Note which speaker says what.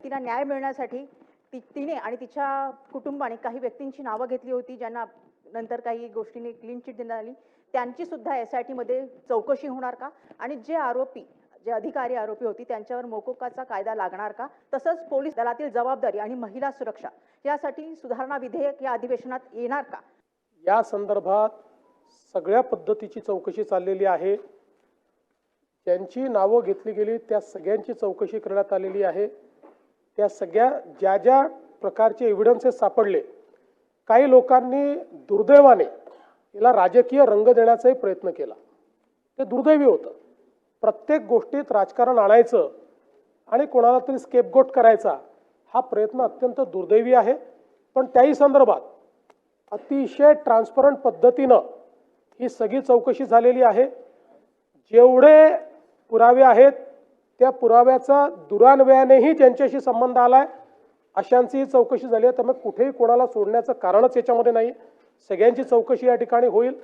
Speaker 1: तिला न्याय मिळण्यासाठी तिने आणि तिच्या कुटुंबाने काही व्यक्तींची नावं घेतली होती, ज्यांना नंतर काही गोष्टींनी क्लीन चिट देण्यात आली. त्यांची सुद्धा SIT मध्ये चौकशी होणार का? आणि जे अधिकारी आरोपी होती त्यांच्यावर मोकोकाचा कायदा लागणार का? तसंच पोलीस दलातील जबाबदारी आणि महिला सुरक्षा यासाठी सुधारणा विधेयक या अधिवेशनात येणार का?
Speaker 2: या संदर्भात सगळ्या पद्धतीची चौकशी चाललेली आहे. ज्यांची नावं घेतली गेली त्या सगळ्यांची चौकशी करण्यात आलेली आहे. त्या सगळ्या ज्या प्रकारचे एव्हिडन्सेस सापडले, काही लोकांनी दुर्दैवाने याला राजकीय रंग देण्याचाही प्रयत्न केला. ते दुर्दैवी होतं. प्रत्येक गोष्टीत राजकारण आणायचं आणि कोणाला तरी स्केपगोट करायचा हा प्रयत्न अत्यंत दुर्दैवी आहे. पण त्याही संदर्भात अतिशय ट्रान्सपरंट पद्धतीनं ही सगळी चौकशी झालेली आहे. जेवढे पुरावे आहेत त्या पुराव्याचा दुरान्वयानेही ज्यांच्याशी संबंध आलाय अशांची चौकशी झाली आहे. त्यामुळे कुठेही कोणाला सोडण्याचं कारणच याच्यामध्ये नाही. सगळ्यांची चौकशी या ठिकाणी होईल.